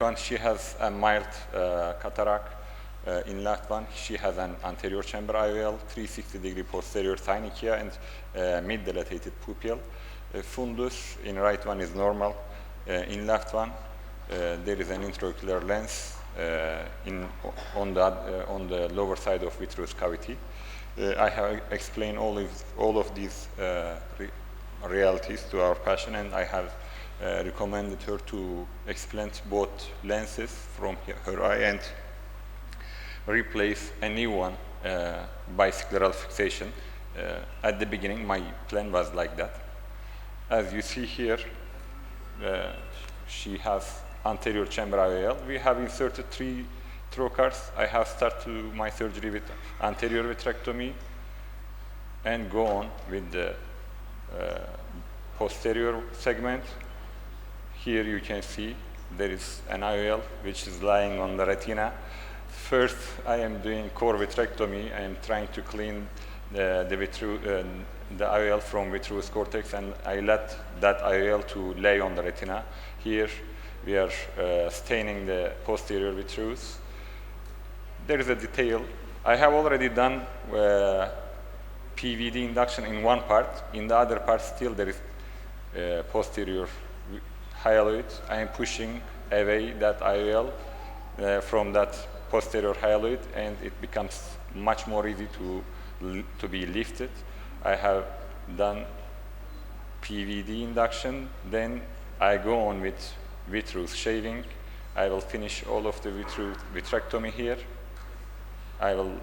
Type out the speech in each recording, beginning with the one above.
one, she has a mild cataract. In left one, she has an anterior chamber IOL, 360-degree posterior synechia, and mid-dilatated pupil. Fundus in right one is normal. In left one, there is an intraocular lens on the lower side of vitreous cavity. I have explained all of these realities to our patient, and I have recommended her to explant both lenses from her eye and replace a new one by scleral fixation. At the beginning, my plan was like that. As you see here, she has anterior chamber IOL. We have inserted 3 trocars. I have started my surgery with anterior vitrectomy and go on with the posterior segment. Here you can see there is an IOL which is lying on the retina. First, I am doing core vitrectomy. I am trying to clean the IOL from vitreous cortex, and I let that IOL to lay on the retina. Here we are staining the posterior vitreous. There is a detail. I have already done PVD induction in one part. In the other part, still there is posterior hyaloid. I am pushing away that IOL from that posterior hyaloid, and it becomes much more easy to be lifted. I have done PVD induction, then I go on with vitreous shaving. I will finish all of the vitrectomy here. I will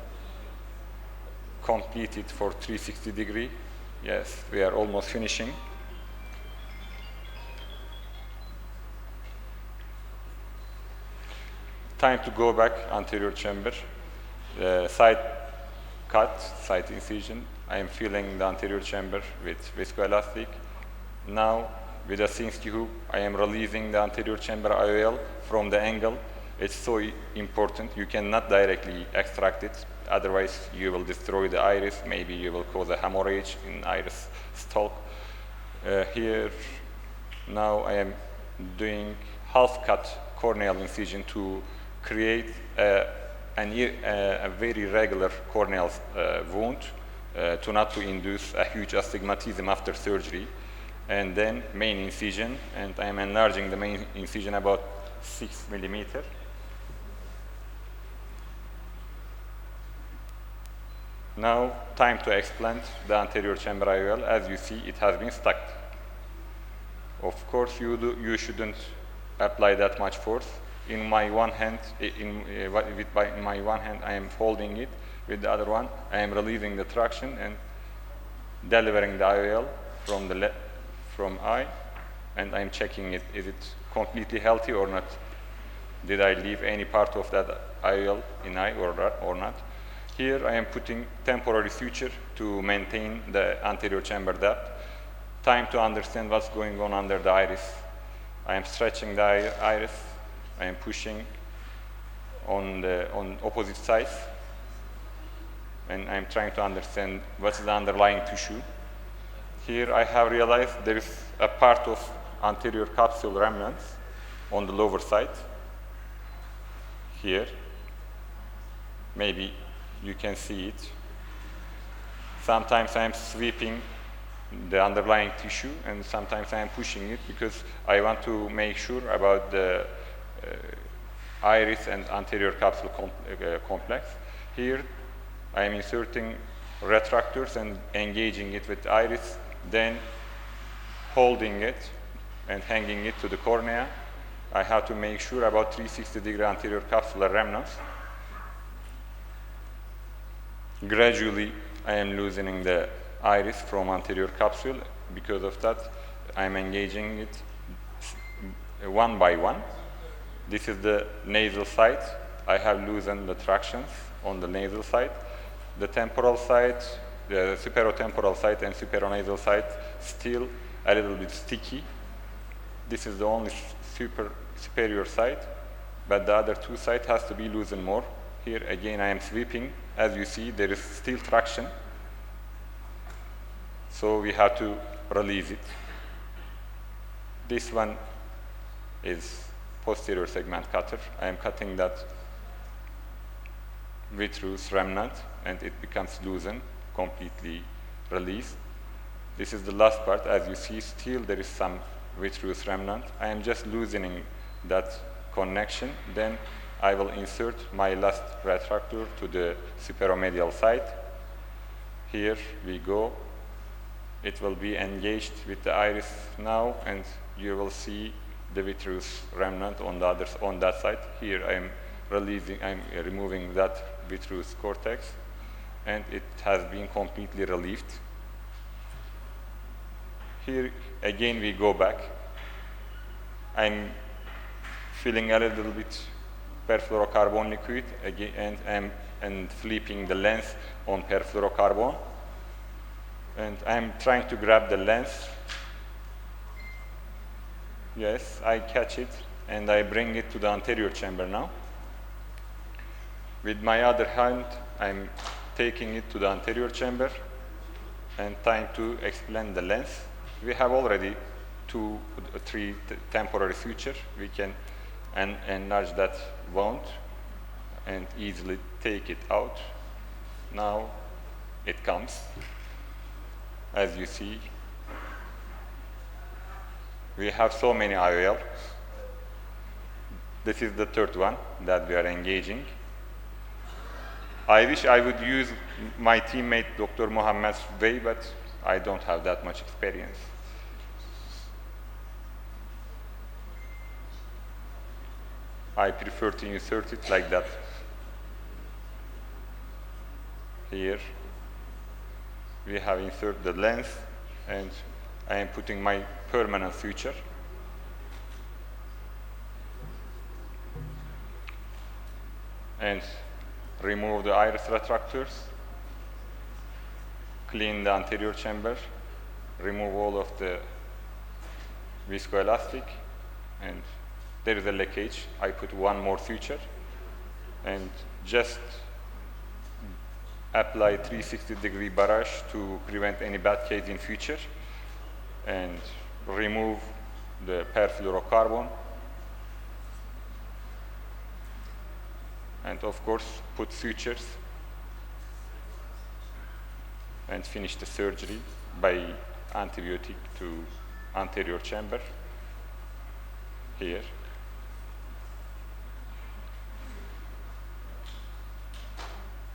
complete it for 360 degree. Yes, we are almost finishing. Time to go back, anterior chamber, side cut, side incision. I am filling the anterior chamber with viscoelastic. Now, with a Sinski hook, I am releasing the anterior chamber IOL from the angle. It's so important. You cannot directly extract it, otherwise you will destroy the iris. Maybe you will cause a hemorrhage in iris stalk. Here, now I am doing half-cut corneal incision to create a very regular corneal wound, to induce a huge astigmatism after surgery. And then main incision, and I am enlarging the main incision about 6 millimeters. Now, time to explant the anterior chamber IOL. As you see, it has been stuck. Of course, you shouldn't apply that much force. In my one hand, in my one hand, I am holding it. With the other one, I am releasing the traction and delivering the IOL from eye, and I am checking it. Is it completely healthy or not? Did I leave any part of that IOL in eye or not? Here I am putting temporary suture to maintain the anterior chamber depth. Time to understand what's going on under the iris. I am stretching the iris. I am pushing on opposite sides, and I'm trying to understand what's the underlying tissue. Here I have realized there is a part of anterior capsule remnants on the lower side. Here, maybe you can see it. Sometimes I'm sweeping the underlying tissue, and sometimes I'm pushing it because I want to make sure about the iris and anterior capsule complex. Here, I am inserting retractors and engaging it with iris, then holding it and hanging it to the cornea. I have to make sure about 360-degree anterior capsular remnants. Gradually, I am loosening the iris from anterior capsule. Because of that, I am engaging it one by one. This is the nasal side. I have loosened the tractions on the nasal side. The temporal side, the superotemporal side and superonasal side, still a little bit sticky. This is the only superior side, but the other two sides has to be loosened more. Here again I am sweeping. As you see, there is still traction, so we have to release it. This one is posterior segment cutter. I am cutting that vitreous remnant, and it becomes loosened, completely released. This is the last part. As you see, still there is some vitreous remnant. I am just loosening that connection. Then I will insert my last retractor to the superomedial side. Here we go. It will be engaged with the iris now, and you will see the vitreous remnant on that side. Here I'm removing that vitreous cortex, and it has been completely relieved. Here again we go back. I'm filling a little bit perfluorocarbon liquid again, and flipping the lens on perfluorocarbon, and I'm trying to grab the lens. Yes, I catch it, and I bring it to the anterior chamber now. With my other hand, I'm taking it to the anterior chamber and trying to explain the lens. We have already 2 or 3 temporary sutures. We can enlarge that wound and easily take it out. Now it comes. As you see, we have so many IOL. This is the third one that we are engaging. I wish I would use my teammate Dr. Mohammed's way, but I don't have that much experience. I prefer to insert it like that. Here we have inserted the lens, and I am putting my permanent suture. And remove the iris retractors, clean the anterior chamber, remove all of the viscoelastic, and there is a leakage. I put one more suture and just apply 360-degree barrage to prevent any bad case in future, and remove the perfluorocarbon, and of course put sutures, and finish the surgery by antibiotic to anterior chamber. Here.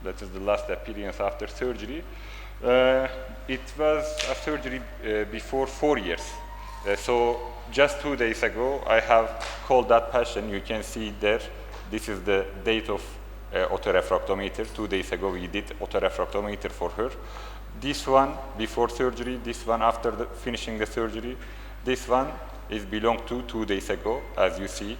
That is the last appearance after surgery. It was a surgery before 4 years. So just 2 days ago, I have called that patient. You can see there, this is the date of otorefractometer. 2 days ago, we did otorefractometer for her. This one before surgery, this one after finishing the surgery. This one is belonged to 2 days ago, as you see.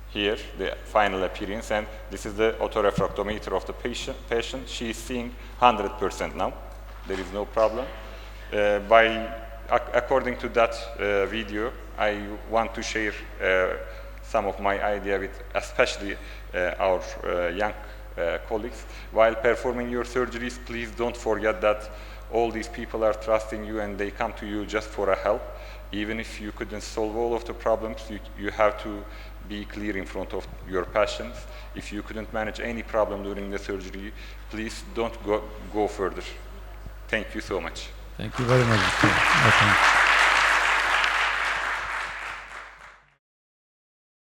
Here, the final appearance, and this is the otorefractometer of the patient. She is seeing 100% now. There is no problem. According to that video, I want to share some of my idea with especially our young colleagues. While performing your surgeries, please don't forget that all these people are trusting you, and they come to you just for a help. Even if you couldn't solve all of the problems, you have to be clear in front of your patients. If you couldn't manage any problem during the surgery, please don't go further. Thank you so much. Thank you very much.